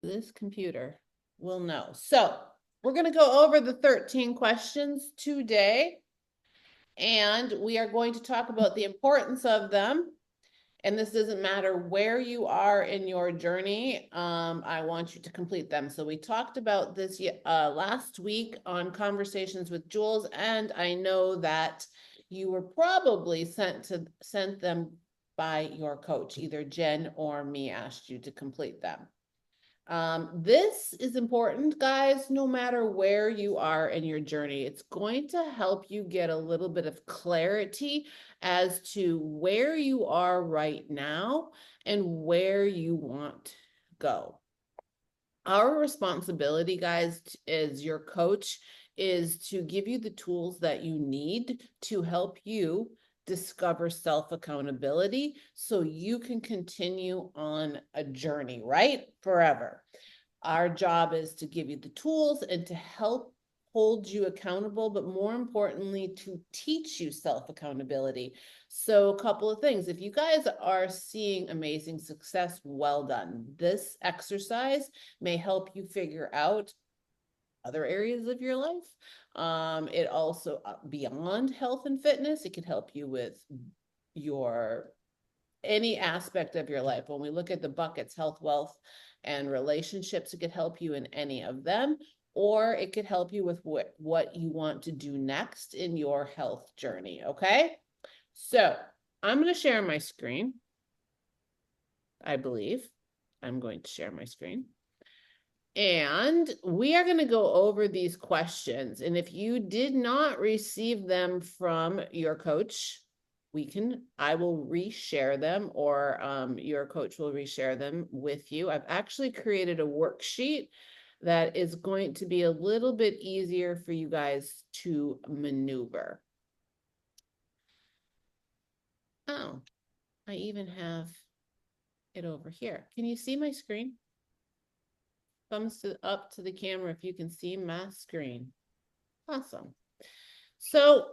this computer will know. So we're going to go over the 13 questions today, and we are going to talk about the importance of them. And this doesn't matter where you are in your journey. I want you to complete them. So we talked about this last week on Conversations with Jules, and I know that you were probably sent them by your coach. Either Jen or me asked you to complete them. This is important, guys, no matter where you are in your journey. It's going to help you get a little bit of clarity as to where you are right now and where you want to go. Our responsibility, guys, as your coach is to give you the tools that you need to help you discover self-accountability so you can continue on a journey, right? Forever. Our job is to give you the tools and to help hold you accountable, but more importantly, to teach you self-accountability. So a couple of things. If you guys are seeing amazing success, well done. This exercise may help you figure out other areas of your life. It also, beyond health and fitness, it could help you with any aspect of your life. When we look at the buckets, health, wealth, and relationships, it could help you in any of them, or it could help you with what you want to do next in your health journey, okay? So I'm going to share my screen. I believe I'm going to share my screen. And we are going to go over these questions. And if you did not receive them from your coach, I will reshare them, or your coach will reshare them with you. I've actually created a worksheet that is going to be a little bit easier for you guys to maneuver. Oh, I even have it over here. Can you see my screen? Thumbs up to the camera if you can see my screen. Awesome. So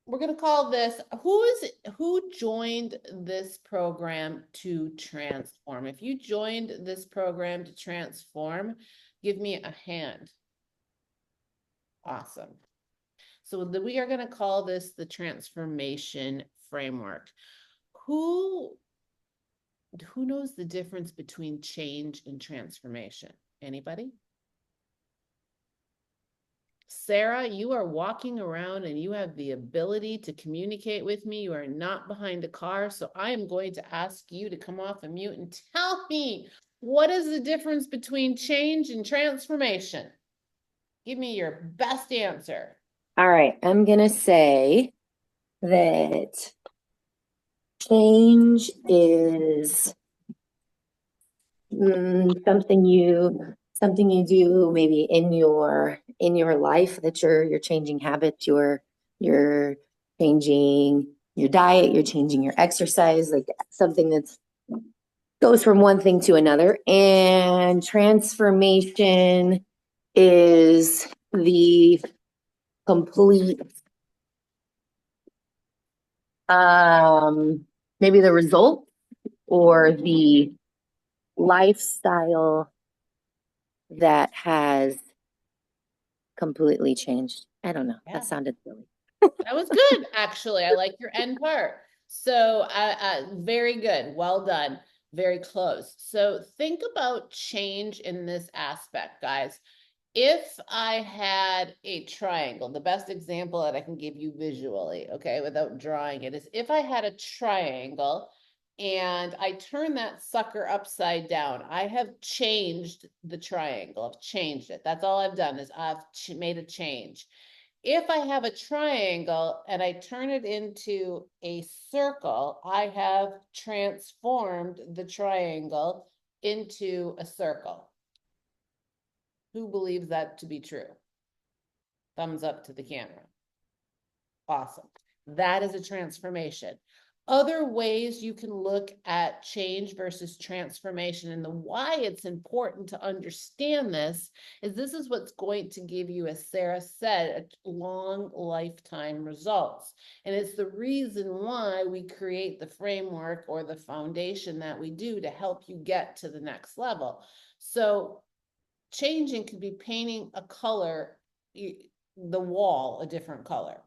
we're going to call this, who joined this program to transform? If you joined this program to transform, give me a hand. Awesome. So we are going to call this the transformation framework. Who knows the difference between change and transformation? Anybody? Sarah, you are walking around and you have the ability to communicate with me. You are not behind a car. So I am going to ask you to come off of mute and tell me, what is the difference between change and transformation? Give me your best answer. All right. I'm going to say that change is something you do maybe in your life, that you're changing habits, you're changing your diet, you're changing your exercise, like something that's goes from one thing to another. And transformation is the complete maybe the result or the lifestyle that has completely changed. I don't know. Yeah. That sounded silly. That was good, actually. I like your end part. So very good. Well done. Very close. So think about change in this aspect, guys. If I had a triangle, the best example that I can give you visually, okay, without drawing it, is if I had a triangle and I turn that sucker upside down, I have changed the triangle. I've changed it. That's all I've done, is I've made a change. If I have a triangle and I turn it into a circle, I have transformed the triangle into a circle. Who believes that to be true? Thumbs up to the camera. Awesome. That is a transformation. Other ways you can look at change versus transformation, and the why it's important to understand this is what's going to give you, as Sarah said, a long lifetime results. And it's the reason why we create the framework or the foundation that we do to help you get to the next level. So changing could be painting a color, the wall a different color,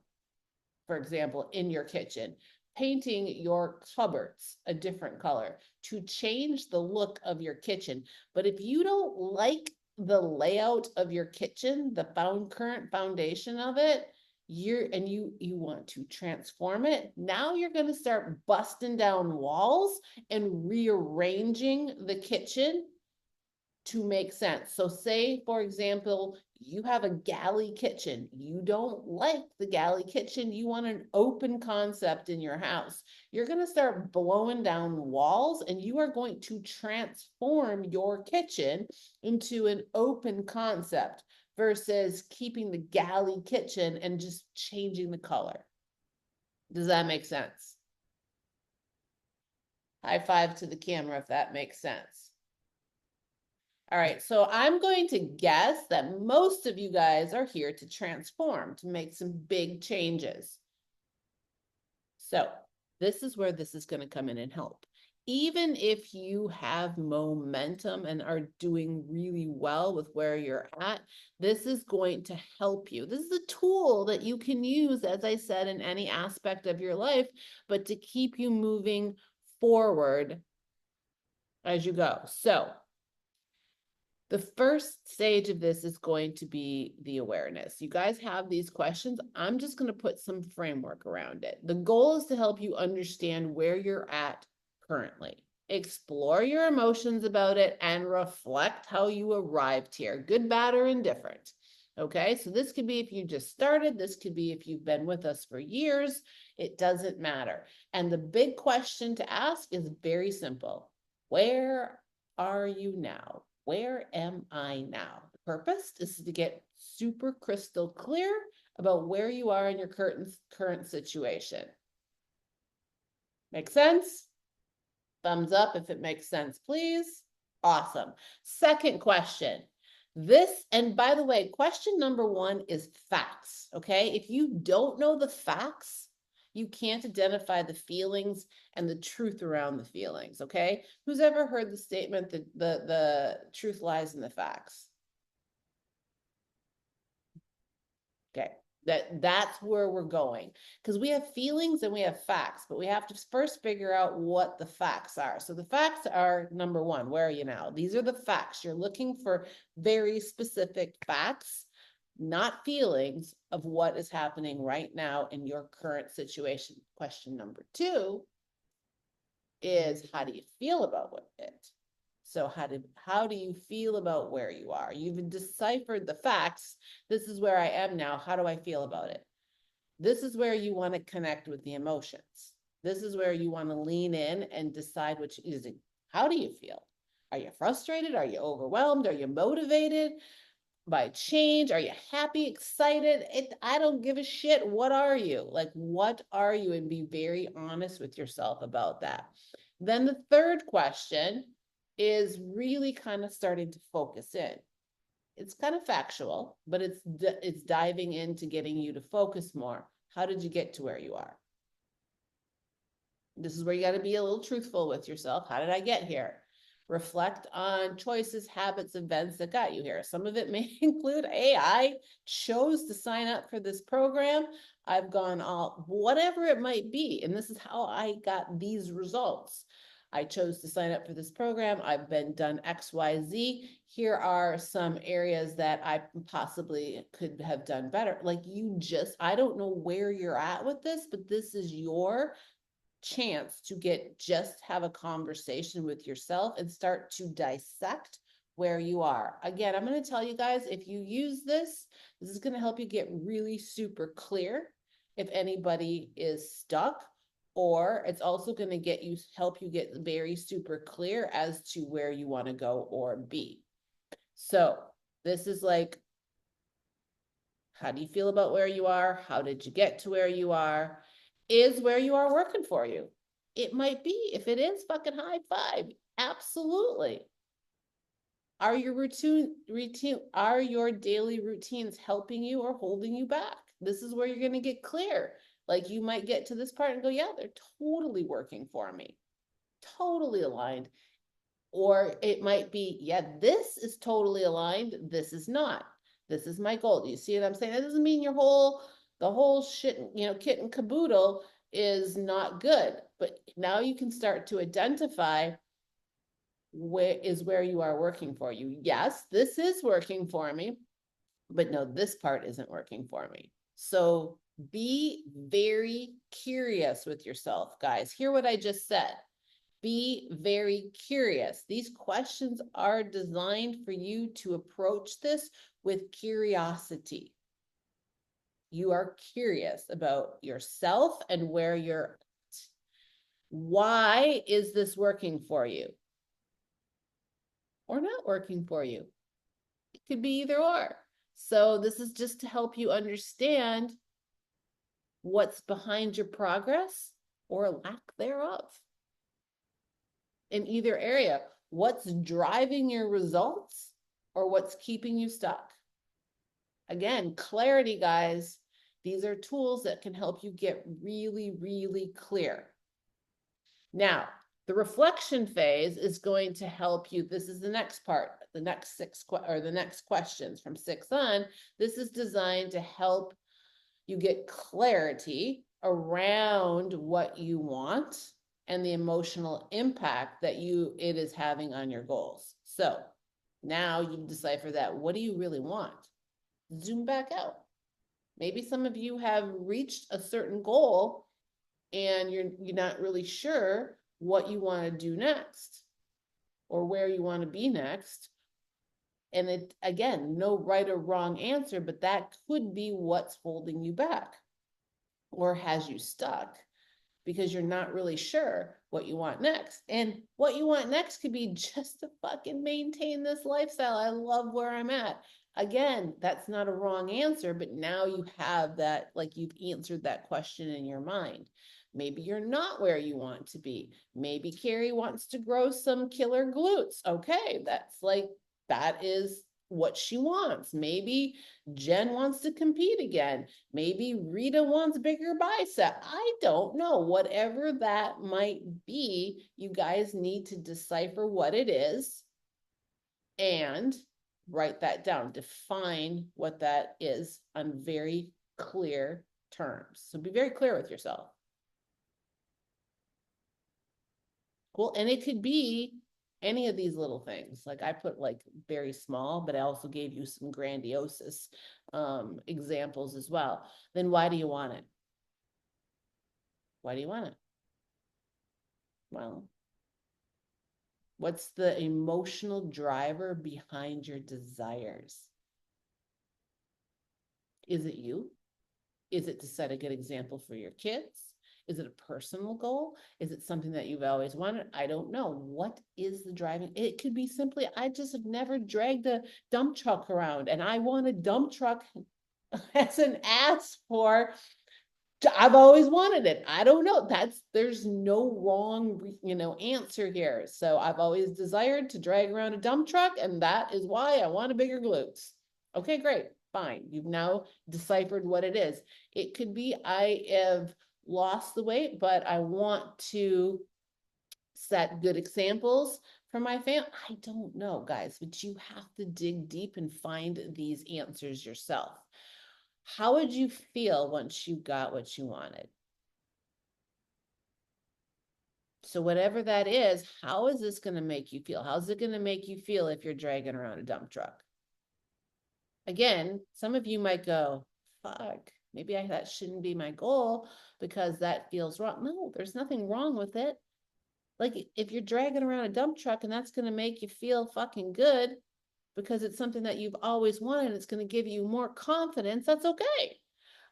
for example, in your kitchen, painting your cupboards a different color to change the look of your kitchen. But if you don't like the layout of your kitchen, the current foundation of it, you want to transform it, now you're going to start busting down walls and rearranging the kitchen to make sense. So say, for example, you have a galley kitchen. You don't like the galley kitchen. You want an open concept in your house. You're going to start blowing down walls and you are going to transform your kitchen into an open concept versus keeping the galley kitchen and just changing the color. Does that make sense? High five to the camera if that makes sense. All right, so I'm going to guess that most of you guys are here to transform, to make some big changes. So this is where this is going to come in and help. Even if you have momentum and are doing really well with where you're at, this is going to help you. This is a tool that you can use, as I said, in any aspect of your life, but to keep you moving forward as you go. So the first stage of this is going to be the awareness. You guys have these questions. I'm just going to put some framework around it. The goal is to help you understand where you're at currently. Explore your emotions about it and reflect how you arrived here, good, bad, or indifferent. Okay, so this could be if you just started, this could be if you've been with us for years, it doesn't matter. And the big question to ask is very simple. Where are you now? Where am I now? The purpose is to get super crystal clear about where you are in your current situation. Make sense? Thumbs up if it makes sense, please. Awesome. Second question. This, and by the way, question number 1 is facts, okay? If you don't know the facts, you can't identify the feelings and the truth around the feelings, okay? Who's ever heard the statement that the truth lies in the facts? Okay, that's where we're going, because we have feelings and we have facts, but we have to first figure out what the facts are. So the facts are, number 1, where are you now? These are the facts. You're looking for very specific facts, not feelings, of what is happening right now in your current situation. Question number 2 is, how do you feel about it? So how do you feel about where you are? You've deciphered the facts. This is where I am now. How do I feel about it? This is where you want to connect with the emotions. This is where you want to lean in and decide which is it. How do you feel? Are you frustrated? Are you overwhelmed? Are you motivated by change? Are you happy, excited? I don't give a shit. What are you? Like, what are you? And be very honest with yourself about that. Then the third question is really kind of starting to focus in. It's kind of factual, but it's diving into getting you to focus more. How did you get to where you are? This is where you got to be a little truthful with yourself. How did I get here? Reflect on choices, habits, events that got you here. Some of it may include, hey, I chose to sign up for this program. I've gone all, whatever it might be. And this is how I got these results. I chose to sign up for this program. I've been done X, Y, Z. Here are some areas that I possibly could have done better. Like I don't know where you're at with this, but this is your chance to have a conversation with yourself and start to dissect where you are. Again, I'm going to tell you guys, if you use this is going to help you get really super clear if anybody is stuck, or it's also going to help you get very super clear as to where you want to go or be. So this is like, how do you feel about where you are? How did you get to where you are? Is where you are working for you? It might be. If it is, fucking high five. Absolutely. Are your daily routines helping you or holding you back? This is where you're going to get clear. Like, you might get to this part and go, yeah, they're totally working for me. Totally aligned. Or it might be, yeah, this is totally aligned, this is not. This is my goal. Do you see what I'm saying? That doesn't mean the whole shit, kit and caboodle is not good. But now you can start to identify where you are working for you. Yes, this is working for me, but no, this part isn't working for me. So be very curious with yourself, guys. Hear what I just said. Be very curious. These questions are designed for you to approach this with curiosity. You are curious about yourself and where you're at. Why is this working for you or not working for you? It could be either or. So this is just to help you understand what's behind your progress or lack thereof in either area. What's driving your results or what's keeping you stuck? Again, clarity, guys. These are tools that can help you get really, really clear. Now, the reflection phase is going to help you. This is the next part, the next the next questions from 6 on. This is designed to help you get clarity around what you want and the emotional impact that it is having on your goals. So now you decipher that. What do you really want? Zoom back out. Maybe some of you have reached a certain goal and you're not really sure what you want to do next or where you want to be next. And it, again, no right or wrong answer, but that could be what's holding you back or has you stuck because you're not really sure what you want next. And what you want next could be just to fucking maintain this lifestyle. I love where I'm at. Again, that's not a wrong answer, but now you have that, like you've answered that question in your mind. Maybe you're not where you want to be. Maybe Carrie wants to grow some killer glutes. Okay, that is what she wants. Maybe Jen wants to compete again. Maybe Rita wants bigger bicep. I don't know. Whatever that might be, you guys need to decipher what it is and write that down. Define what that is on very clear terms. So be very clear with yourself. Cool. And it could be any of these little things. Like I put like very small, but I also gave you some grandiose examples as well. Then why do you want it? Why do you want it? Well, what's the emotional driver behind your desires? Is it you? Is it to set a good example for your kids? Is it a personal goal? Is it something that you've always wanted? I don't know. What is the driving? It could be simply, I just have never dragged a dump truck around and I want a dump truck as an ass for, I've always wanted it. I don't know. There's no wrong, answer here. So I've always desired to drag around a dump truck and that is why I want a bigger glutes. Okay, great. Fine. You've now deciphered what it is. It could be I have lost the weight, but I want to set good examples for my family. I don't know, guys, but you have to dig deep and find these answers yourself. How would you feel once you got what you wanted? So whatever that is, how is this going to make you feel? How's it going to make you feel if you're dragging around a dump truck? Again, some of you might go, fuck, maybe that shouldn't be my goal because that feels wrong. No, there's nothing wrong with it. Like if you're dragging around a dump truck and that's going to make you feel fucking good because it's something that you've always wanted, it's going to give you more confidence, that's okay.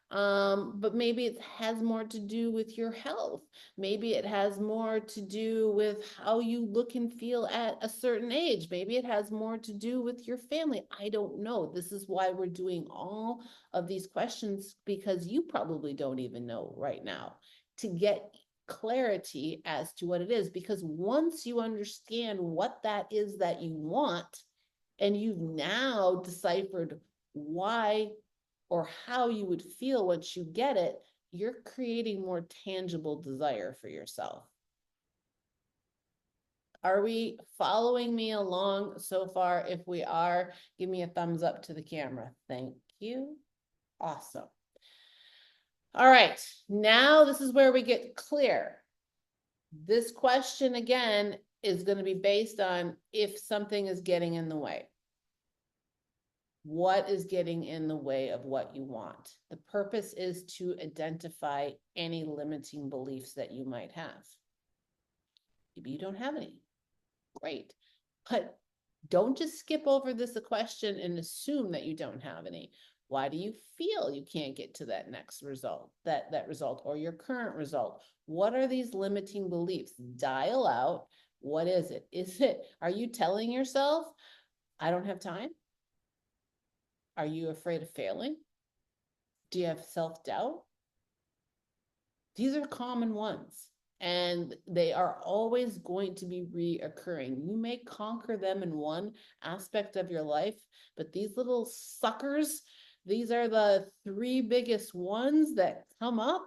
But maybe it has more to do with your health. Maybe it has more to do with how you look and feel at a certain age. Maybe it has more to do with your family. I don't know. This is why we're doing all of these questions because you probably don't even know right now to get clarity as to what it is. Because once you understand what that is that you want, and you've now deciphered why or how you would feel once you get it, you're creating more tangible desire for yourself. Are we following me along so far? If we are, give me a thumbs up to the camera. Thank you. Awesome. All right, now this is where we get clear. This question again is going to be based on if something is getting in the way. What is getting in the way of what you want? The purpose is to identify any limiting beliefs that you might have. Maybe you don't have any. Great. But don't just skip over this question and assume that you don't have any. Why do you feel you can't get to that next result, that result or your current result? What are these limiting beliefs? Dial out. What is it? Are you telling yourself, I don't have time? Are you afraid of failing? Do you have self-doubt? These are common ones, and they are always going to be reoccurring. You may conquer them in one aspect of your life, but these little suckers, these are the three biggest ones that come up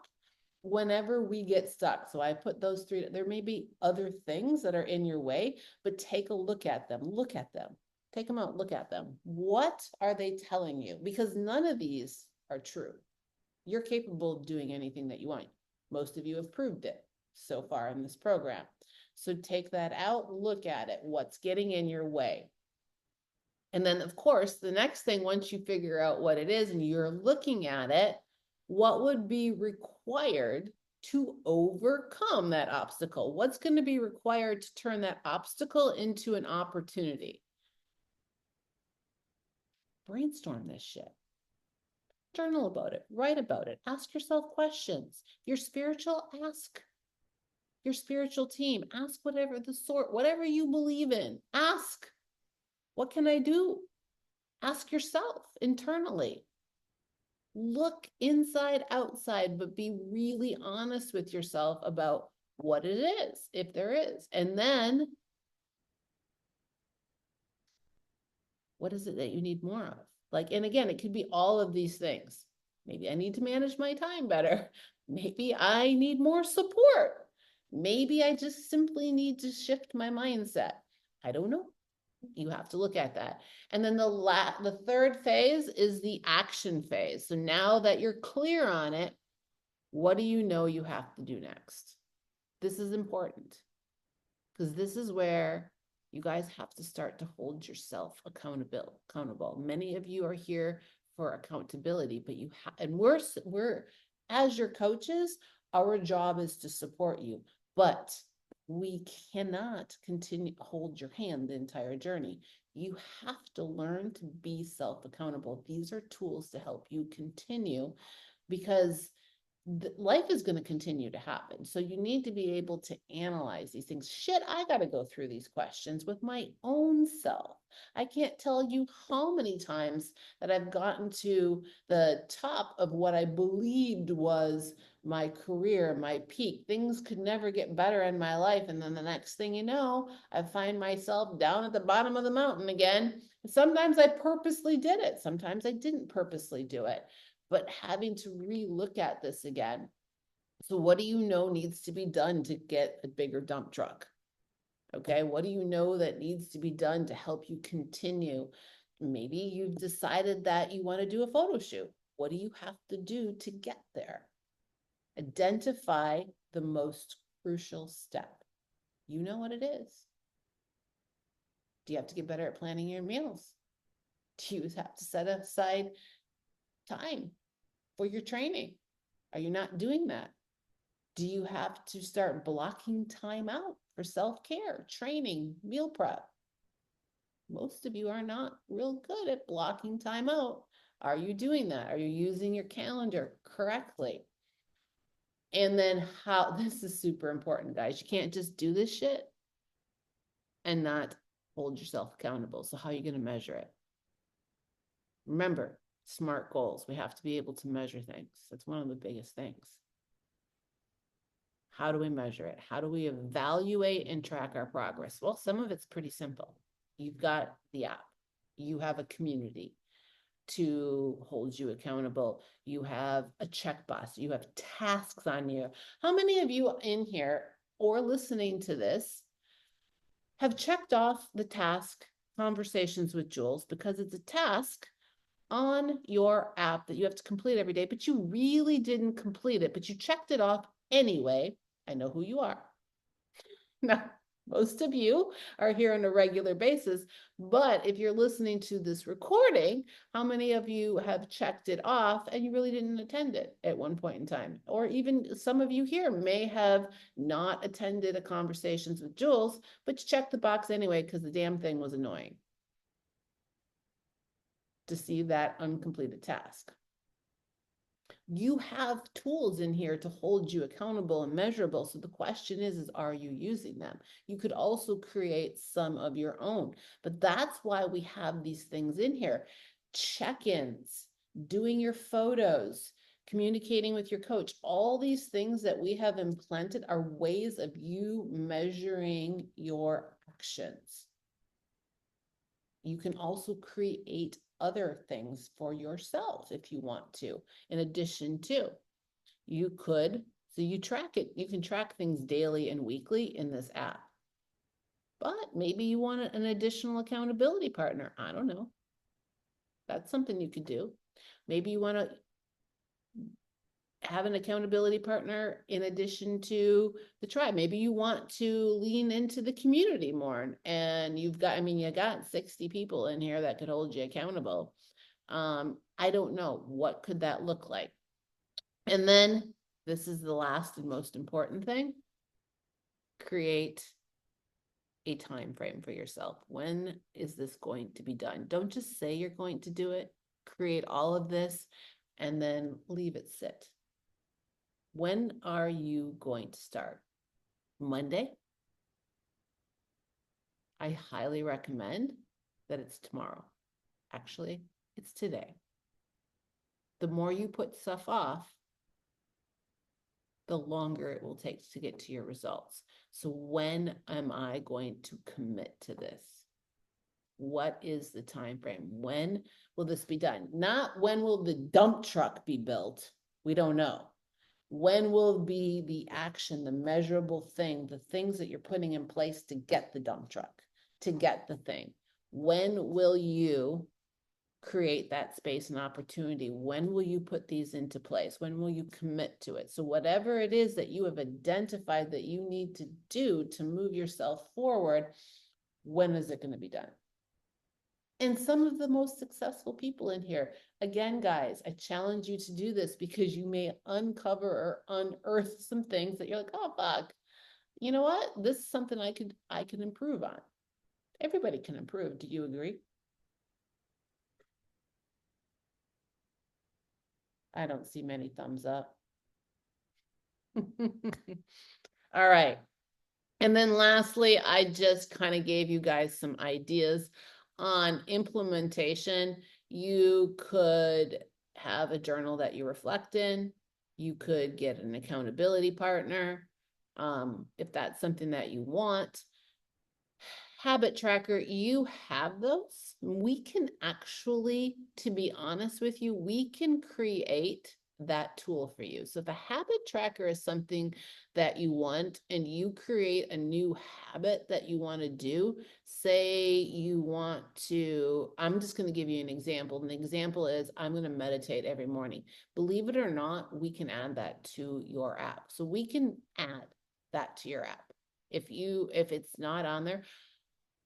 whenever we get stuck. So I put those three. There may be other things that are in your way, but take a look at them. Look at them. Take them out, look at them. What are they telling you? Because none of these are true. You're capable of doing anything that you want. Most of you have proved it so far in this program. So take that out, look at it. What's getting in your way? And then, of course, the next thing, once you figure out what it is and you're looking at it, what would be required to overcome that obstacle? What's going to be required to turn that obstacle into an opportunity? Brainstorm this shit. Journal about it, write about it, ask yourself questions. If you're spiritual, ask your spiritual team, ask whatever you believe in, ask, what can I do? Ask yourself internally. Look inside, outside, but be really honest with yourself about what it is, if there is. And then, what is it that you need more of? Like, and again, it could be all of these things. Maybe I need to manage my time better. Maybe I need more support. Maybe I just simply need to shift my mindset. I don't know. You have to look at that. And then the third phase is the action phase. So now that you're clear on it, what do you know you have to do next? This is important because this is where you guys have to start to hold yourself accountable. Many of you are here for accountability, but you have, and we're as your coaches, our job is to support you, but we cannot continue hold your hand the entire journey. You have to learn to be self-accountable. These are tools to help you continue because life is going to continue to happen. So you need to be able to analyze these things. Shit, I got to go through these questions with my own self. I can't tell you how many times that I've gotten to the top of what I believed was my career, my peak. Things could never get better in my life. And then the next thing you know, I find myself down at the bottom of the mountain again. Sometimes I purposely did it. Sometimes I didn't purposely do it, but having to re-look at this again. So what do you know needs to be done to get a bigger dump truck? Okay, what do you know that needs to be done to help you continue? Maybe you've decided that you want to do a photo shoot. What do you have to do to get there? Identify the most crucial step. You know what it is. Do you have to get better at planning your meals? Do you have to set aside time for your training? Are you not doing that? Do you have to start blocking time out for self-care, training, meal prep? Most of you are not real good at blocking time out. Are you doing that? Are you using your calendar correctly? And then how, this is super important, guys. You can't just do this shit and not hold yourself accountable. So how are you going to measure it? Remember, SMART goals. We have to be able to measure things. That's one of the biggest things. How do we measure it? How do we evaluate and track our progress? Well, some of it's pretty simple. You've got the app. You have a community to hold you accountable. You have a checkbox. You have tasks on you. How many of you in here or listening to this have checked off the task conversations with Jules because it's a task on your app that you have to complete every day, but you really didn't complete it, but you checked it off anyway. I know who you are. Now, most of you are here on a regular basis, but if you're listening to this recording, how many of you have checked it off and you really didn't attend it at one point in time? Or even some of you here may have not attended a conversations with Jules, but you checked the box anyway because the damn thing was annoying to see that uncompleted task. You have tools in here to hold you accountable and measurable. So the question is are you using them? You could also create some of your own, but that's why we have these things in here. Check-ins, doing your photos, communicating with your coach, all these things that we have implanted are ways of you measuring your actions. You can also create other things for yourself if you want to, in addition to. You could, so you track it. You can track things daily and weekly in this app. But maybe you want an additional accountability partner. I don't know. That's something you could do. Maybe you want to have an accountability partner in addition to the tribe. Maybe you want to lean into the community more, and you've got, I mean, you got 60 people in here that could hold you accountable. I don't know. What could that look like? And then this is the last and most important thing. Create a time frame for yourself. When is this going to be done? Don't just say you're going to do it. Create all of this and then leave it sit. When are you going to start? Monday? I highly recommend that it's tomorrow. Actually, it's today. The more you put stuff off, the longer it will take to get to your results. So when am I going to commit to this? What is the time frame? When will this be done? Not when will the dump truck be built? We don't know. When will be the action, the measurable thing, the things that you're putting in place to get the dump truck, to get the thing? When will you create that space and opportunity? When will you put these into place? When will you commit to it? So whatever it is that you have identified that you need to do to move yourself forward, when is it going to be done? And some of the most successful people in here, again, guys, I challenge you to do this because you may uncover or unearth some things that you're like, oh, fuck, you know what? This is something I can improve on. Everybody can improve. Do you agree? I don't see many thumbs up. All right. And then lastly, I just kind of gave you guys some ideas on implementation. You could have a journal that you reflect in. You could get an accountability partner, if that's something that you want. Habit tracker, you have those. We can actually, to be honest with you, we can create that tool for you. So if a habit tracker is something that you want and you create a new habit that you want to do, say you want to, I'm just going to give you an example. An example is I'm going to meditate every morning. Believe it or not, we can add that to your app. So we can add that to your app. If it's not on there,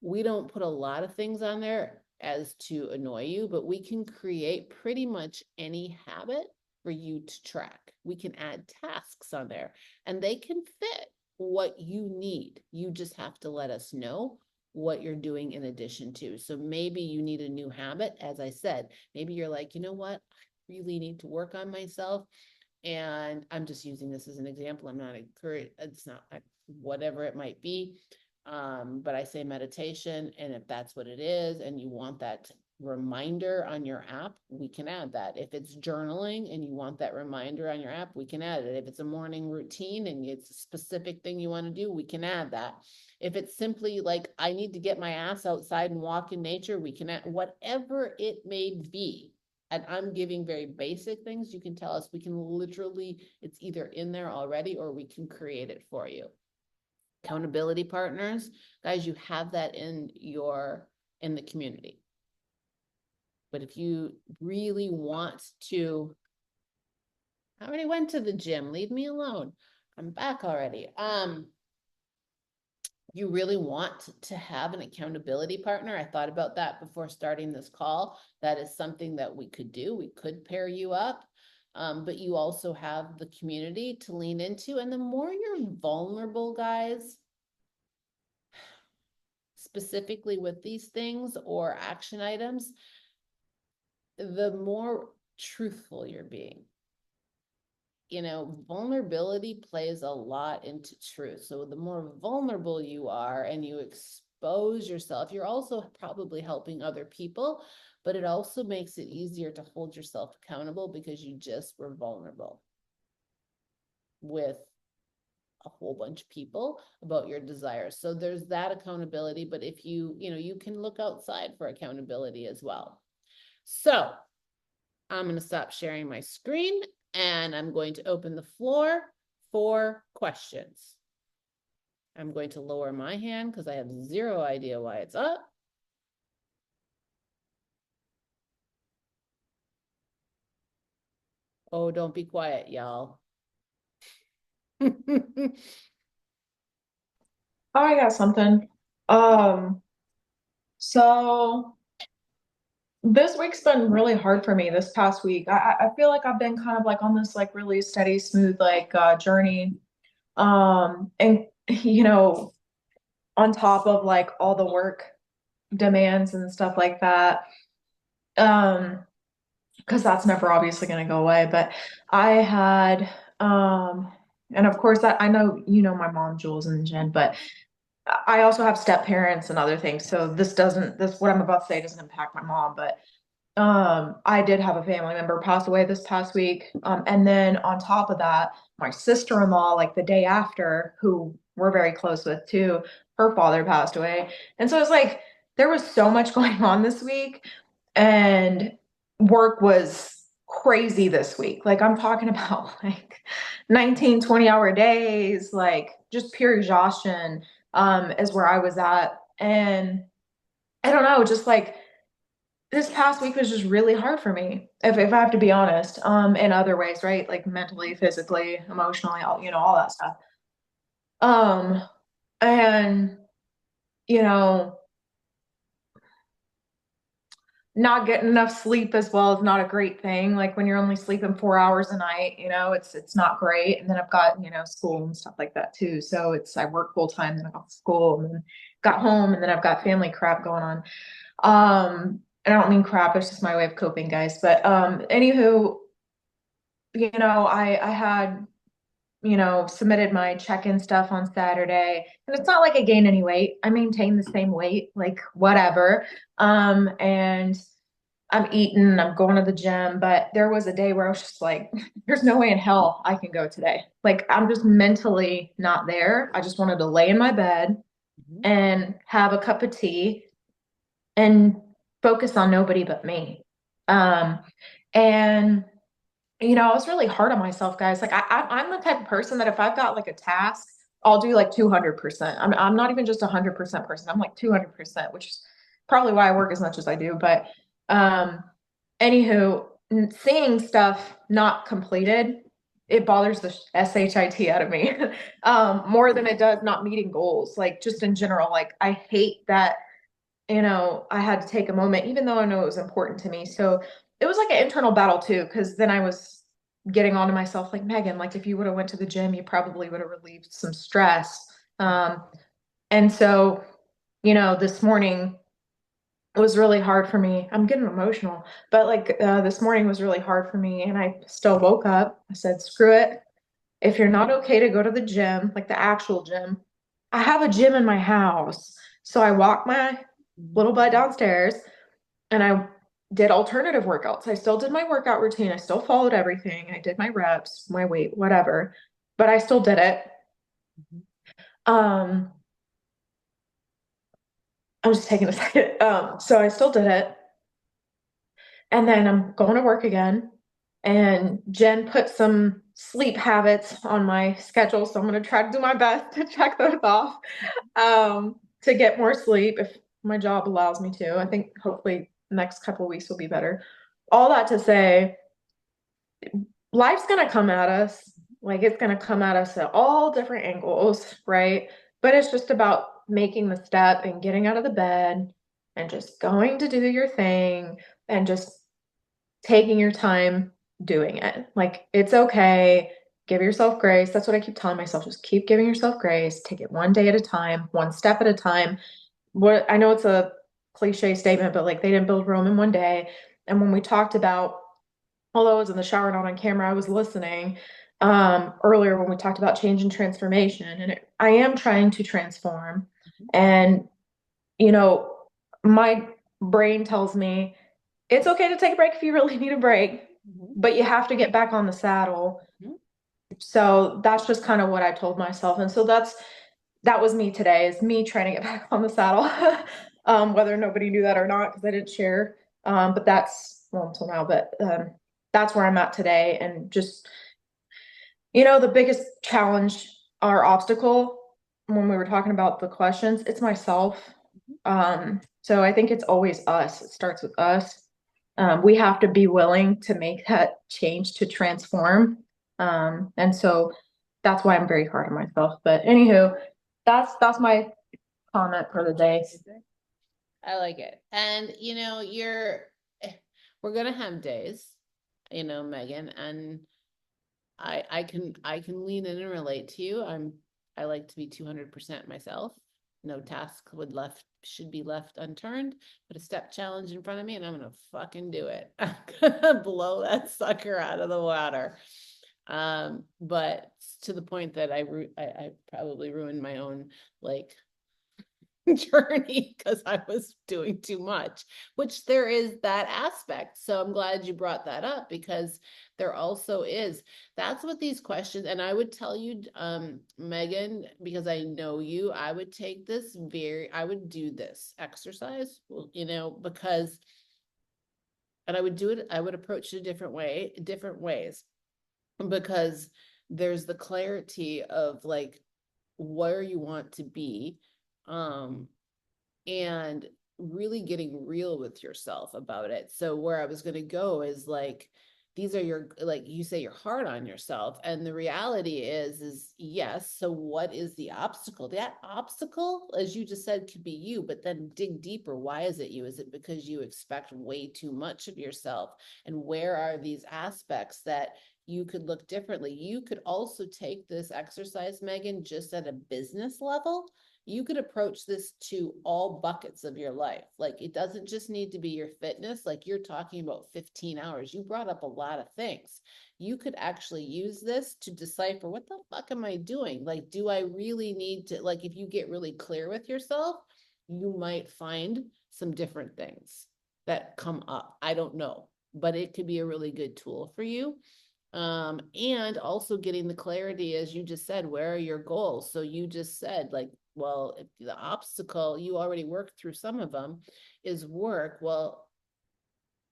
we don't put a lot of things on there as to annoy you, but we can create pretty much any habit for you to track. We can add tasks on there and they can fit what you need. You just have to let us know what you're doing in addition to. So maybe you need a new habit. As I said, maybe you're like, you know what? I really need to work on myself. And I'm just using this as an example. I'm not encouraged. It's not whatever it might be. But I say meditation, and if that's what it is, and you want that reminder on your app, we can add that. If it's journaling and you want that reminder on your app, we can add it. If it's a morning routine and it's a specific thing you want to do, we can add that. If it's simply like, I need to get my ass outside and walk in nature, we can add whatever it may be. And I'm giving very basic things. You can tell us, we can literally, it's either in there already or we can create it for you. Accountability partners, guys, you have that in the community. But if you really want to, I already went to the gym, leave me alone. I'm back already. You really want to have an accountability partner. I thought about that before starting this call. That is something that we could do. We could pair you up. But you also have the community to lean into. And the more you're vulnerable, guys, specifically with these things or action items, the more truthful you're being. You know, vulnerability plays a lot into truth. So the more vulnerable you are and you expose yourself, you're also probably helping other people, but it also makes it easier to hold yourself accountable because you just were vulnerable with a whole bunch of people about your desires. So there's that accountability, but if you can look outside for accountability as well. So I'm going to stop sharing my screen and I'm going to open the floor for questions. I'm going to lower my hand because I have zero idea why it's up. Oh, don't be quiet, y'all. I got something. Um, so this week's been really hard for me this past week. I feel like I've been kind of like on this like really steady, smooth like journey. And on top of like all the work demands and stuff like that. Um, because that's never obviously going to go away. But I had and of course I know my mom, Jules and Jen, but I also have step parents and other things. So this what I'm about to say doesn't impact my mom, but I did have a family member pass away this past week. And then on top of that, my sister-in-law, like the day after, who we're very close with too, her father passed away. And so it's like there was so much going on this week, and work was crazy this week. Like I'm talking about like 19, 20-hour days, like just pure exhaustion, is where I was at. And I don't know, just like this past week was just really hard for me, if I have to be honest, in other ways, right? Like mentally, physically, emotionally, all that stuff. Um, and, you know, not getting enough sleep as well is not a great thing. Like when you're only sleeping 4 hours a night, it's not great. And then I've got, school and stuff like that too. So I work full time, then I got school, and then got home, and then I've got family crap going on. And I don't mean crap, it's just my way of coping, guys. But anywho, I had, submitted my check-in stuff on Saturday. And it's not like I gained any weight. I maintained the same weight, like whatever. And I'm eating, I'm going to the gym, but there was a day where I was just like, there's no way in hell I can go today. Like I'm just mentally not there. I just wanted to lay in my bed and have a cup of tea and focus on nobody but me. Um, and I was really hard on myself, guys. Like I'm the type of person that if I've got like a task, I'll do like 200%. I'm not even just 100% person. I'm like 200%, which is probably why I work as much as I do. But um, anywho, seeing stuff not completed, it bothers the shit out of me more than it does not meeting goals. Like just in general, like I hate that I had to take a moment, even though I know it was important to me. So it was like an internal battle too, because then I was getting onto myself like, Megan, like if you would have went to the gym, you probably would have relieved some stress. And so, this morning was really hard for me. I'm getting emotional, but like this morning was really hard for me. And I still woke up. I said, screw it. If you're not okay to go to the gym, like the actual gym, I have a gym in my house. So I walked my little butt downstairs and I did alternative workouts. I still did my workout routine. I still followed everything. I did my reps, my weight, whatever, but I still did it. Um, I'm just taking a second. So I still did it. And then I'm going to work again. And Jen put some sleep habits on my schedule, so I'm going to try to do my best to check those off to get more sleep if my job allows me to. I think hopefully the next couple of weeks will be better. All that to say, life's going to come at us. Like it's going to come at us at all different angles, right? But it's just about making the step and getting out of the bed and just going to do your thing and just taking your time doing it. Like it's okay. Give yourself grace. That's what I keep telling myself. Just keep giving yourself grace. Take it one day at a time, one step at a time. What I know it's a cliche statement, but like they didn't build Rome in one day. And when we talked about, although I was in the shower, not on camera, I was listening earlier when we talked about change and transformation. And I am trying to transform. And, you know, my brain tells me it's okay to take a break if you really need a break, but you have to get back on the saddle. So that's just kind of what I told myself. And so that was me today, is me trying to get back on the saddle. Whether nobody knew that or not, because I didn't share. But that's, well, until now, but that's where I'm at today. And just, the biggest challenge or obstacle when we were talking about the questions, it's myself. So I think it's always us. It starts with us. We have to be willing to make that change to transform. And so that's why I'm very hard on myself. But anywho, that's my comment for the day. I like it. And we're gonna have days, Megan, and I can lean in and relate to you. I like to be 200% myself. No task should be left unturned. Put a step challenge in front of me and I'm gonna fucking do it. I'm gonna blow that sucker out of the water. But to the point that I probably ruined my own like journey because I was doing too much, which there is that aspect. So I'm glad you brought that up, because there also is. That's what these questions, and I would tell you, Megan, because I know you, I would do this exercise, because, and I would do it, I would approach it different ways, because there's the clarity of like where you want to be, and really getting real with yourself about it. So where I was going to go is like, these are like you say, you're hard on yourself. And the reality is yes. So what is the obstacle? That obstacle, as you just said, could be you, but then dig deeper. Why is it you? Is it because you expect way too much of yourself? And where are these aspects that you could look differently? You could also take this exercise, Megan, just at a business level. You could approach this to all buckets of your life. Like it doesn't just need to be your fitness. Like you're talking about 15 hours. You brought up a lot of things. You could actually use this to decipher, what the fuck am I doing? Like, do I really need to, like, if you get really clear with yourself, you might find some different things that come up. I don't know, but it could be a really good tool for you. And also getting the clarity, as you just said, where are your goals? So you just said, like, well, if the obstacle, you already worked through some of them, is work. Well,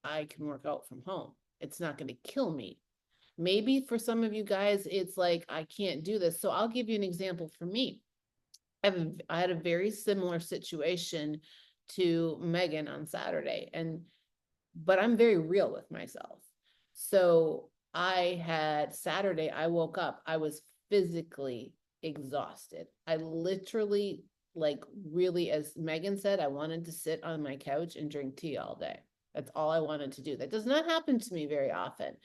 I can work out from home. It's not going to kill me. Maybe for some of you guys, it's like, I can't do this. So I'll give you an example for me. I had a very similar situation to Megan on Saturday, but I'm very real with myself. So Saturday, I woke up, I was physically exhausted. I literally, like, really, as Megan said, I wanted to sit on my couch and drink tea all day. That's all I wanted to do. That does not happen to me very often.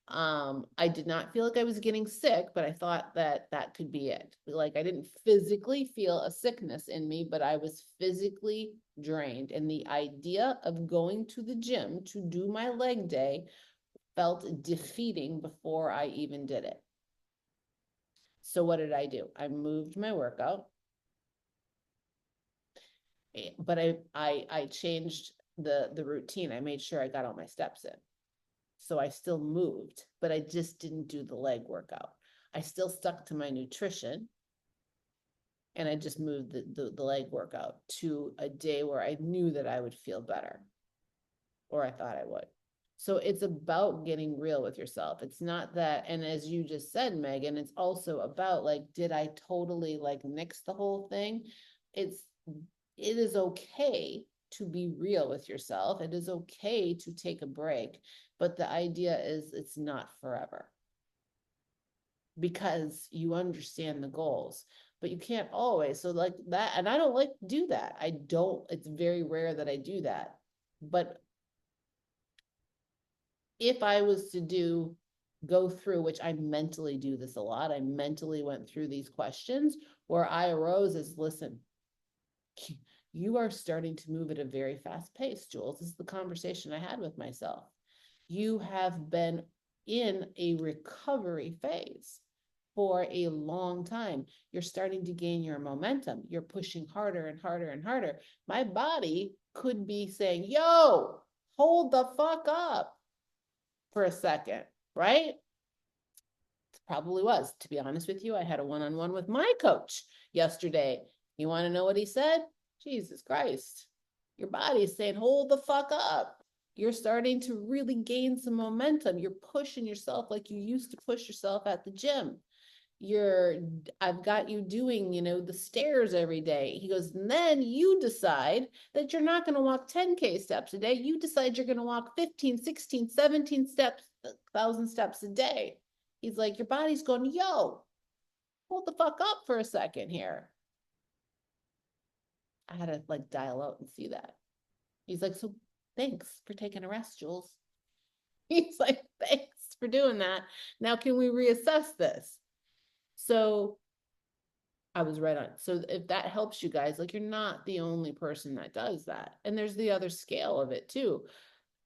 I did not feel like I was getting sick, but I thought that that could be it. Like I didn't physically feel a sickness in me, but I was physically drained. And the idea of going to the gym to do my leg day felt defeating before I even did it. So what did I do? I moved my workout, but I changed the routine. I made sure I got all my steps in. So I still moved, but I just didn't do the leg workout. I still stuck to my nutrition, and I just moved the leg workout to a day where I knew that I would feel better, or I thought I would. So it's about getting real with yourself. It's not that, and as you just said, Megan, it's also about like, did I totally like nix the whole thing? It is okay to be real with yourself. It is okay to take a break, but the idea is it's not forever because you understand the goals, but you can't always. So like that, and I don't like to do that. I don't, it's very rare that I do that. But if I was to go through, which I mentally do this a lot, I mentally went through these questions where I arose as, listen, you are starting to move at a very fast pace, Jules. This is the conversation I had with myself. You have been in a recovery phase for a long time. You're starting to gain your momentum. You're pushing harder and harder and harder. My body could be saying, yo, hold the fuck up for a second, right? It probably was. To be honest with you, I had a one-on-one with my coach yesterday. You want to know what he said? Jesus Christ. Your body is saying, hold the fuck up. You're starting to really gain some momentum. You're pushing yourself like you used to push yourself at the gym. I've got you doing, the stairs every day. He goes, and then you decide that you're not going to walk 10K steps a day. You decide you're going to walk 15, 16, 17 steps, 1,000 steps a day. He's like, your body's going, yo, hold the fuck up for a second here. I had to like dial out and see that. He's like, so thanks for taking a rest, Jules. He's like, thanks for doing that. Now, can we reassess this? So I was right on. So if that helps you guys, like you're not the only person that does that. And there's the other scale of it too.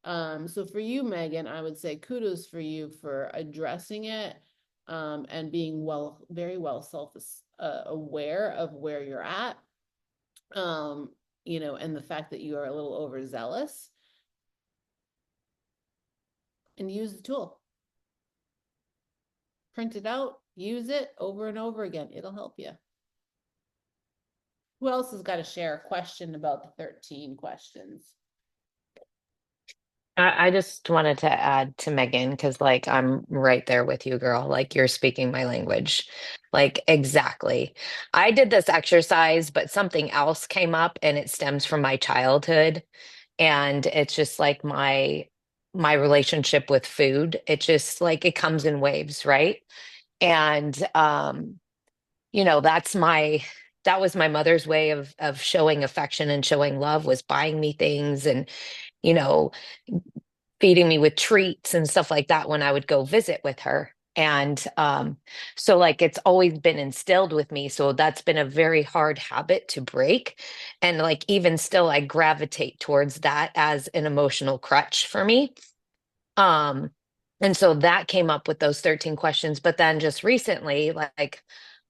So for you, Megan, I would say kudos for you for addressing it and being very well self aware of where you're at. And the fact that you are a little overzealous, and use the tool. Print it out, use it over and over again. It'll help you. Who else has got to share a question about the 13 questions? I just wanted to add to Megan because, like, I'm right there with you, girl. Like, you're speaking my language. Like, exactly. I did this exercise, but something else came up and it stems from my childhood. And it's just like my relationship with food. It just like it comes in waves, right? And that's that was my mother's way of showing affection and showing love was buying me things and you know feeding me with treats and stuff like that when I would go visit with her. And so, like, it's always been instilled with me. So that's been a very hard habit to break. And, like, even still, I gravitate towards that as an emotional crutch for me. Um, and so that came up with those 13 questions. But then just recently, like,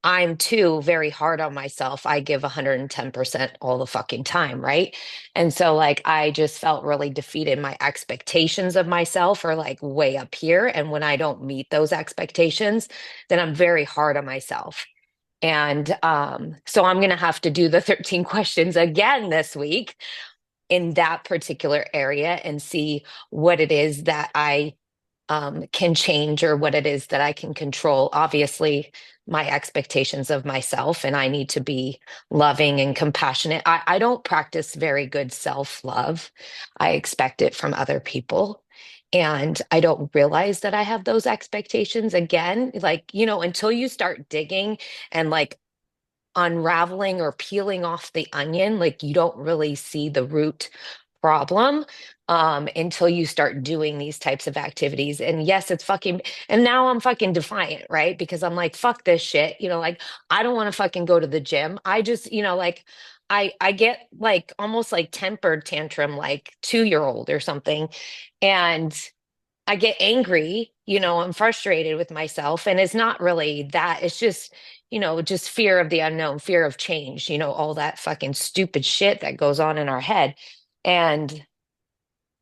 I'm too very hard on myself. I give 110% all the fucking time, right? And so, like, I just felt really defeated. My expectations of myself are like way up here. And when I don't meet those expectations, then I'm very hard on myself. And so I'm going to have to do the 13 questions again this week in that particular area and see what it is that I can change or what it is that I can control. Obviously, my expectations of myself, and I need to be loving and compassionate. I don't practice very good self-love. I expect it from other people. And I don't realize that I have those expectations again. Like, until you start digging and like unraveling or peeling off the onion, like you don't really see the root problem until you start doing these types of activities. And yes, it's fucking, and now I'm fucking defiant, right? Because I'm like, fuck this shit. Like I don't want to fucking go to the gym. I just, like I get like almost like tempered tantrum, like 2-year old or something. And I get angry, I'm frustrated with myself. And it's not really that. It's just fear of the unknown, fear of change, all that fucking stupid shit that goes on in our head. And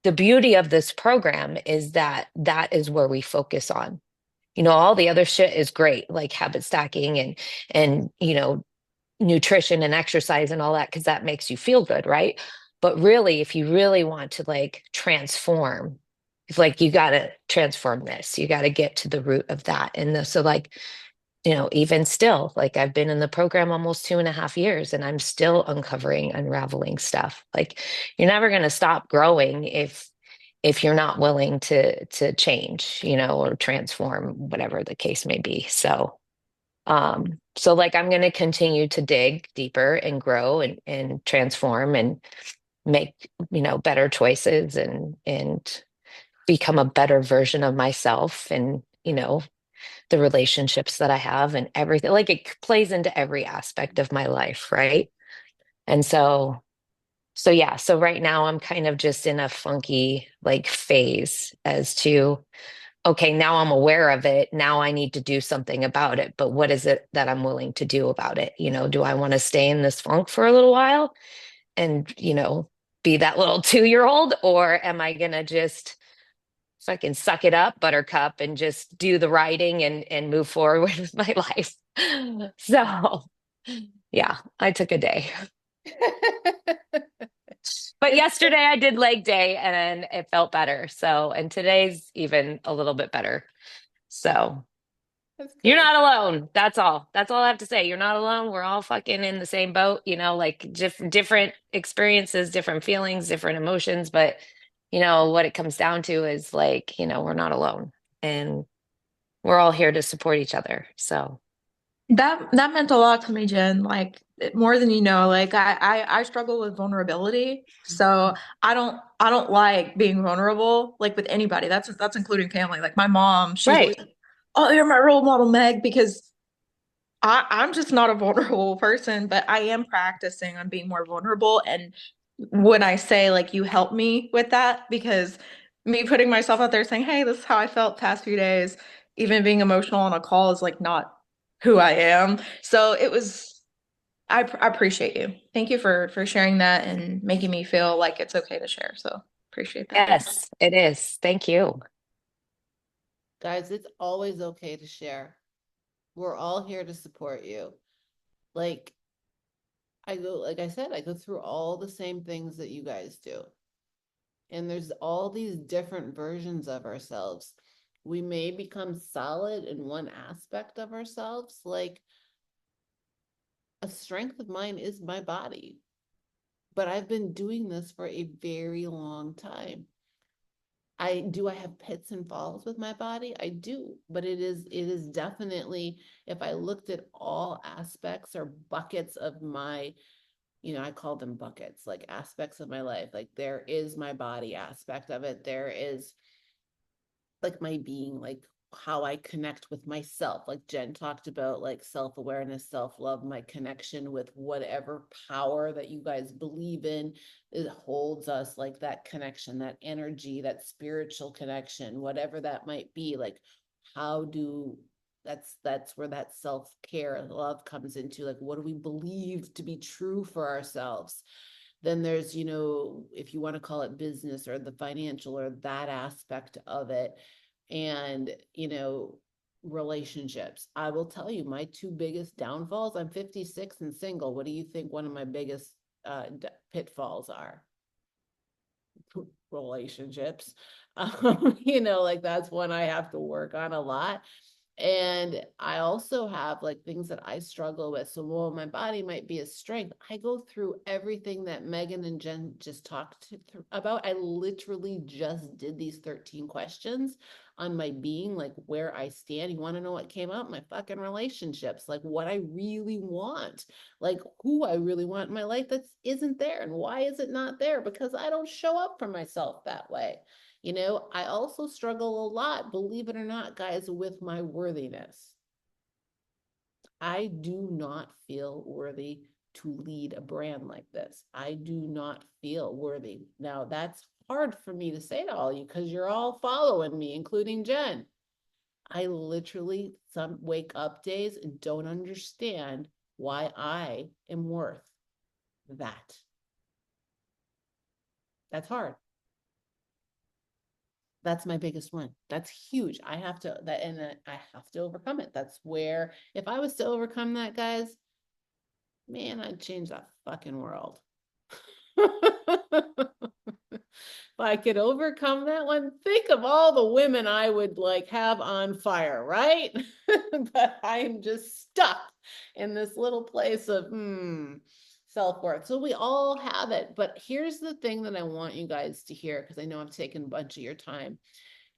the beauty of this program is that that is where we focus on. All the other shit is great, like habit stacking and nutrition and exercise and all that, because that makes you feel good, right? But really, if you really want to like transform, It's like, you got to transform this. You got to get to the root of that. And so, like, even still, like, I've been in the program almost 2.5 years and I'm still uncovering, unraveling stuff. Like, you're never going to stop growing if you're not willing to change, or transform, whatever the case may be. So like, I'm going to continue to dig deeper and grow and transform and make, better choices and become a better version of myself and, the relationships that I have and everything. Like, it plays into every aspect of my life, right? And so yeah, so right now I'm kind of just in a funky like phase as to, okay, now I'm aware of it. Now I need to do something about it. But what is it that I'm willing to do about it? Do I want to stay in this funk for a little while and, be that little 2-year-old, or am I gonna just fucking suck it up, buttercup, and just do the writing and move forward with my life? So yeah, I took a day. But yesterday I did leg day and it felt better. So, and today's even a little bit better. So That's you're good. not alone. That's all. That's all I have to say. You're not alone. We're all fucking in the same boat, like different experiences, different feelings, different emotions. But, what it comes down to is like, we're not alone and we're all here to support each other. So, That meant a lot to me, Jen. Like more than you know. Like I struggle with vulnerability, so I don't like being vulnerable like with anybody. That's including family. Like my mom, she's always right. like, "Oh, you're my role model, Meg," because I'm just not a vulnerable person, but I am practicing on being more vulnerable. And when I say like you help me with that, because me putting myself out there saying, "Hey, this is how I felt past few days," even being emotional on a call is like not who I am. So it was I appreciate you. Thank you for sharing that and making me feel like it's okay to share. So appreciate that. Yes, it is. Thank you. Guys, it's always okay to share. We're all here to support you. Like like I said, I go through all the same things that you guys do. And there's all these different versions of ourselves. We may become solid in one aspect of ourselves, like a strength of mine is my body, but I've been doing this for a very long time. I have pits and falls with my body? I do, but it is definitely, if I looked at all aspects or buckets of my, I call them buckets, like aspects of my life. Like there is my body aspect of it. There is like my being, like how I connect with myself. Like Jen talked about, like self-awareness, self-love, my connection with whatever power that you guys believe in. It holds us, like that connection, that energy, that spiritual connection, whatever that might be. Like how do that's where that self-care and love comes into, like what do we believe to be true for ourselves. Then there's, if you want to call it business or the financial or that aspect of it. And, relationships. I will tell you, my two biggest downfalls, I'm 56 and single. What do you think one of my biggest pitfalls are? Relationships. Like that's one I have to work on a lot. And I also have like things that I struggle with. So while my body might be a strength, I go through everything that Megan and Jen just talked about. I literally just did these 13 questions on my being, like where I stand. You want to know what came up? My fucking relationships, like what I really want, like who I really want in my life that isn't there. And why is it not there? Because I don't show up for myself that way. I also struggle a lot, believe it or not, guys, with my worthiness. I do not feel worthy to lead a brand like this. I do not feel worthy. Now, that's hard for me to say to all you because you're all following me, including Jen. I literally some wake up days and don't understand why I am worth that. That's hard. That's my biggest one. That's huge. I have to that and I have to overcome it. That's where if I was to overcome that, guys, man, I'd change that fucking world. I could overcome that one, think of all the women I would like have on fire, right? But I'm just stuck in this little place of self-worth. So we all have it. But here's the thing that I want you guys to hear, because I know I've taken a bunch of your time,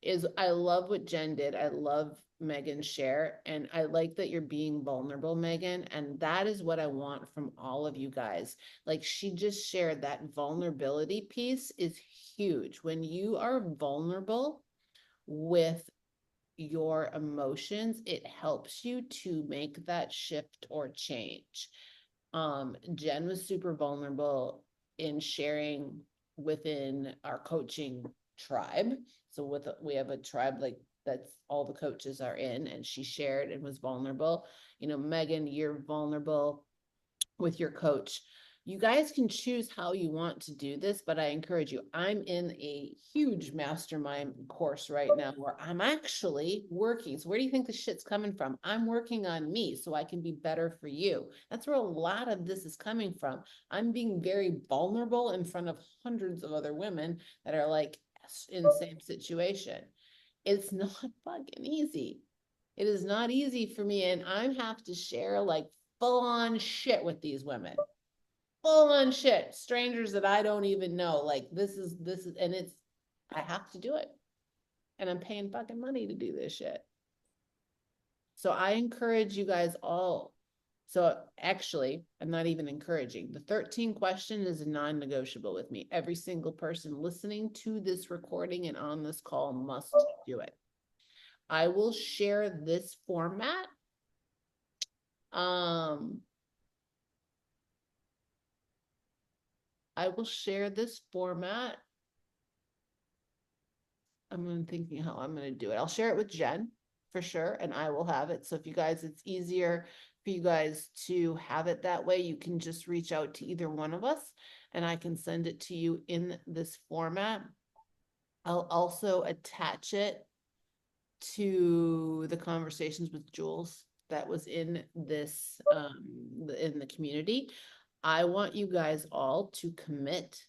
is I love what Jen did. I love Megan's share, and I like that you're being vulnerable, Megan, and that is what I want from all of you guys. Like she just shared, that vulnerability piece is huge. When you are vulnerable with your emotions, it helps you to make that shift or change. Jen was super vulnerable in sharing within our coaching tribe. So we have a tribe like that's all the coaches are in, and she shared and was vulnerable. You know, Megan, you're vulnerable with your coach. You guys can choose how you want to do this, but I encourage you. I'm in a huge mastermind course right now where I'm actually working. So where do you think the shit's coming from? I'm working on me so I can be better for you. That's where a lot of this is coming from. I'm being very vulnerable in front of hundreds of other women that are like in the same situation. It's not fucking easy. It is not easy for me, and I have to share like full on shit with these women. Full on shit. Strangers that I don't even know. Like this is, and it's, I have to do it. And I'm paying fucking money to do this shit. So I encourage you guys all. So actually, I'm not even encouraging. The 13 question is a non-negotiable with me. Every single person listening to this recording and on this call must do it. I will share this format. I will share this format. I'm thinking how I'm going to do it. I'll share it with Jen for sure, and I will have it. So if you guys, it's easier for you guys to have it that way, you can just reach out to either one of us and I can send it to you in this format. I'll also attach it to the conversations with Jules that was in this in the community. I want you guys all to commit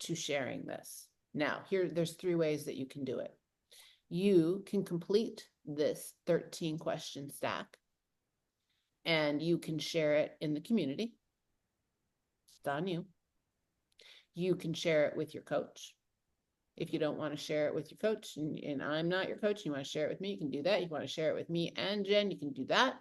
to sharing this. Now, there's 3 ways that you can do it. You can complete this 13 question stack and you can share it in the community. It's on you. You can share it with your coach. If you don't want to share it with your coach and I'm not your coach, you want to share it with me, you can do that. You want to share it with me and Jen, you can do that.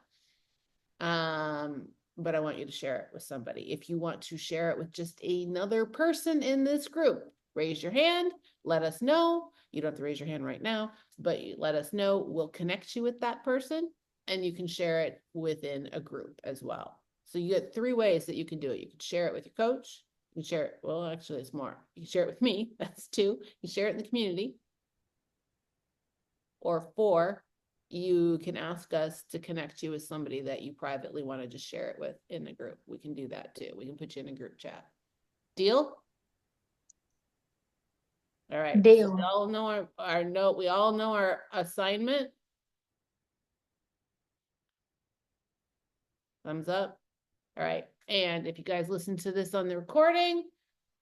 But I want you to share it with somebody. If you want to share it with just another person in this group, raise your hand, let us know. You don't have to raise your hand right now, but you let us know. We'll connect you with that person and you can share it within a group as well. So you get 3 ways that you can do it. You can share it with your coach. You can share it. Well, actually, it's more. You can share it with me. That's 2. You share it in the community. Or 4, you can ask us to connect you with somebody that you privately want to just share it with in the group. We can do that too. We can put you in a group chat. Deal? All right. Deal. So we all know our note. We all know our assignment. Thumbs up. All right. And if you guys listen to this on the recording,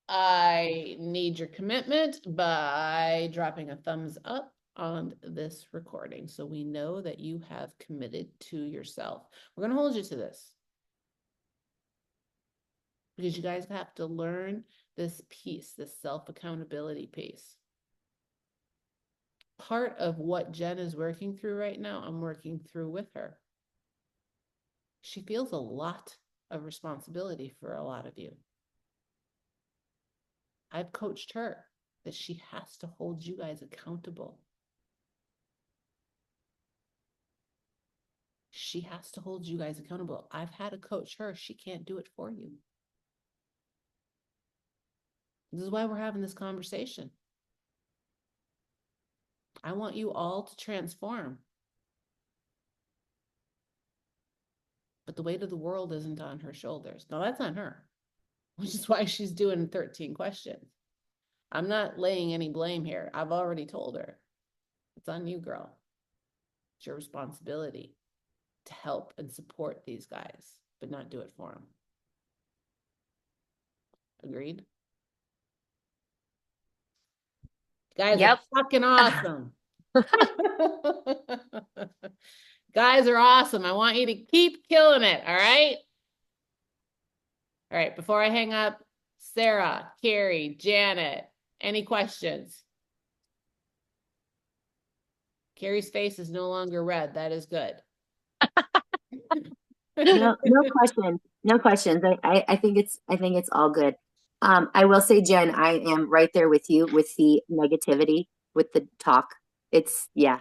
I need your commitment by dropping a thumbs up on this recording so we know that you have committed to yourself. We're going to hold you to this because you guys have to learn this piece, this self-accountability piece. Part of what Jen is working through right now, I'm working through with her. She feels a lot of responsibility for a lot of you. I've coached her that she has to hold you guys accountable. She has to hold you guys accountable. I've had to coach her. She can't do it for you. This is why we're having this conversation. I want you all to transform. But the weight of the world isn't on her shoulders. No, that's on her, which is why she's doing 13 questions. I'm not laying any blame here. I've already told her. It's on you, girl. It's your responsibility to help and support these guys, but not do it for them. Agreed? Guys are Yep. fucking awesome. Guys are awesome. I want you to keep killing it. All right. All right. Before I hang up, Sarah, Carrie, Janet, any questions? Carrie's face is no longer red. That is good. No, no questions. No questions. I think it's all good. I will say, Jen, I am right there with you with the negativity, with the talk. It's yeah.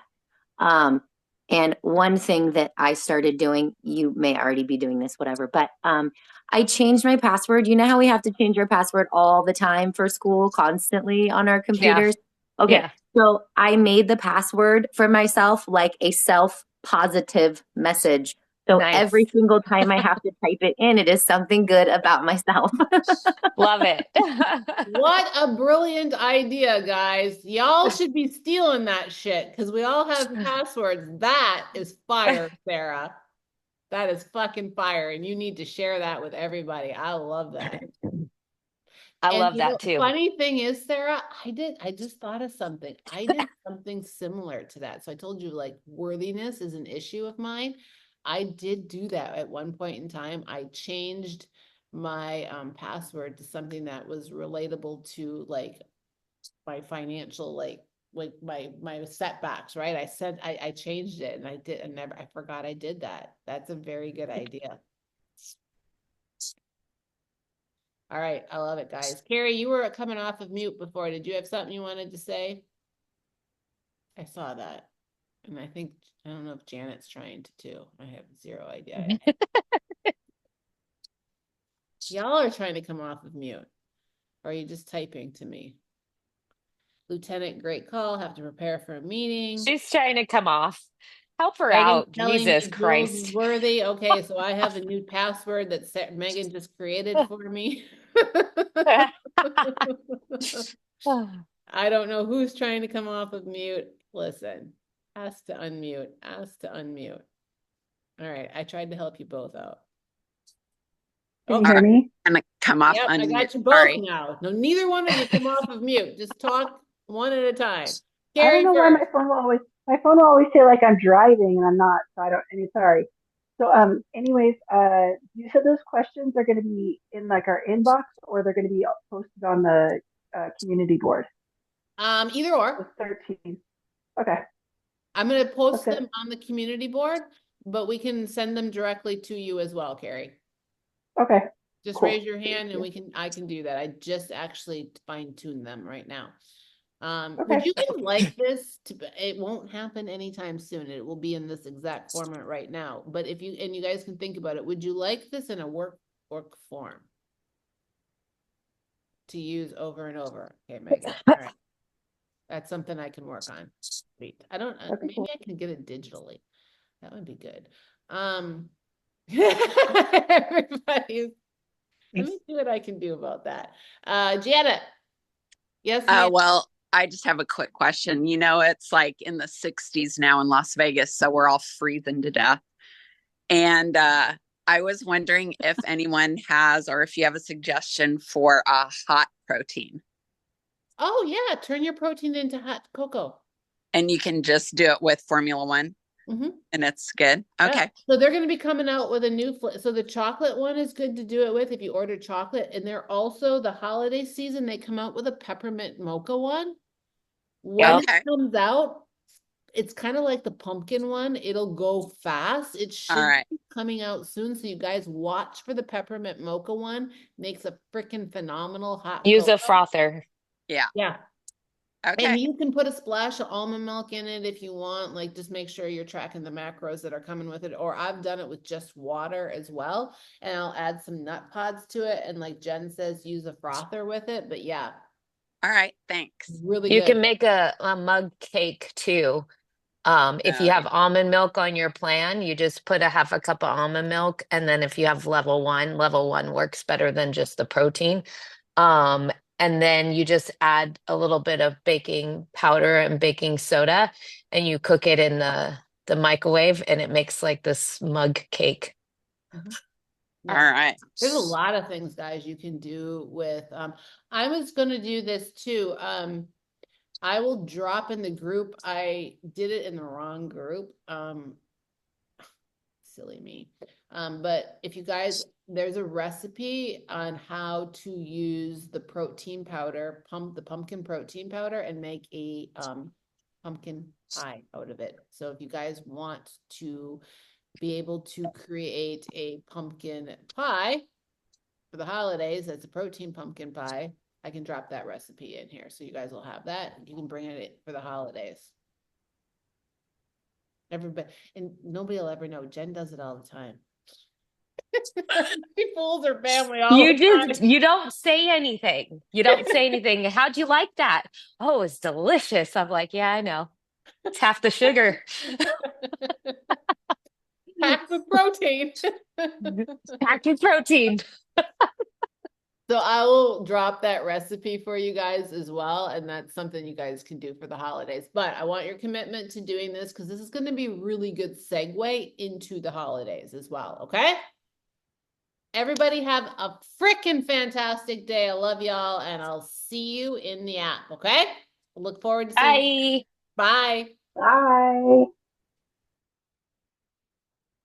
Um, and one thing that I started doing, you may already be doing this, whatever, but I changed my password. You know how we have to change our password all the time for school, constantly on our Yeah. computers? Okay, Yeah. so I made the password for myself like a self-positive message. So Nice. every single time I have to type it in, it is something good about myself. Love it. What a brilliant idea, guys. Y'all should be stealing that shit because we all have passwords. That is fire, Sarah. That is fucking fire. And you need to share that with everybody. I love that. I And love that too. funny thing is, Sarah, I just thought of something. I did something similar to that. So I told you like worthiness is an issue of mine. I did do that at one point in time. I changed my password to something that was relatable to like my financial like my setbacks, right? I changed it and I forgot I did that. That's a very good idea. All right, I love it, guys. Carrie, you were coming off of mute before. Did you have something you wanted to say? I saw that. And I don't know if Janet's trying to too. I have zero idea. Y'all are trying to come off of mute. Or are you just typing to me? Lieutenant, great call. Have to prepare for a meeting. She's trying to come off. Help her Megan's out. telling Jesus me Jules is Christ. worthy. Okay, so I have a new password that Megan just created for me. I don't know who's trying to come off of mute. Listen, ask to unmute, ask to unmute. All right, I tried to help you both out. Can Oh, you hear me? I'm gonna come off yep, I unmute. got you both Sorry. now. No, neither one of you come off of mute. Just talk one at a time. I don't Carrie know why first. my phone will always say like I'm driving and I'm not, so I don't any sorry. So anyways, you said those questions are gonna be in like our inbox or they're gonna be posted on the community board. Either or. The 13. Okay, I'm gonna that's post good. them on the community board, but we can send them directly to you as well, Carrie. Okay, Just cool. raise your hand Thank and you. I can do that. I just actually fine-tuned them right now. Okay. Would you guys like this it won't happen anytime soon. It will be in this exact format right now. But if you, and you guys can think about it, would you like this in a work form to use over and over? Okay, Megan. All right. That's something I can work on. Wait, I don't, Okay, maybe cool. I can get it digitally. That would be good. Everybody's, let me see what I can do about that. Janet. Yes, ma'am. Well, I just have a quick question. You know, it's like in the 60s now in Las Vegas, so we're all freezing to death. And I was wondering if anyone has, or if you have a suggestion for a hot protein. Oh yeah, turn your protein into hot cocoa. And you can just do it with Formula One, and it's good. Yeah. Okay. So they're going to be coming out with a new so the chocolate one is good to do it with if you order chocolate. And they're also the holiday season, they come out with a peppermint mocha one. When Yep. Okay. it comes out, it's kind of like the pumpkin one. It'll go fast. It All should right. be coming out soon. So you guys watch for the peppermint mocha one. Makes a freaking phenomenal hot Use a cocoa. frother. Yeah. Yeah. Okay. And you can put a splash of almond milk in it if you want, like just make sure you're tracking the macros that are coming with it. Or I've done it with just water as well. And I'll add some nut pods to it. And like Jen says, use a frother with it. But yeah, All right. Thanks. really You good. can make a mug cake too. If you Okay. have almond milk on your plan, you just put a half a cup of almond milk. And then if you have level one works better than just the protein. Um, and then you just add a little bit of baking powder and baking soda and you cook it in the microwave and it makes like this mug cake. Mhm. All Yeah. right. There's a lot of things, guys, you can do with I was gonna do this too. I will drop in the group. I did it in the wrong group. Silly me. But if you guys, there's a recipe on how to use the protein powder, the pumpkin protein powder, and make a pumpkin pie out of it. So if you guys want to be able to create a pumpkin pie for the holidays, that's a protein pumpkin pie, I can drop that recipe in here. So you guys will have that. You can bring it for the holidays. Everybody, and nobody will ever know. Jen does it all the time. She fools her family all the time. You don't say anything. You don't say anything. How'd you like that? Oh, it's delicious. I'm like, yeah, I know. It's half the sugar. Packed with protein. Packed with protein. So I will drop that recipe for you guys as well. And that's something you guys can do for the holidays. But I want your commitment to doing this because this is going to be a really good segue into the holidays as well. Okay? Everybody have a freaking fantastic day. I love y'all. And I'll see you in the app. Okay? Look forward to seeing you. Bye. Bye. Bye.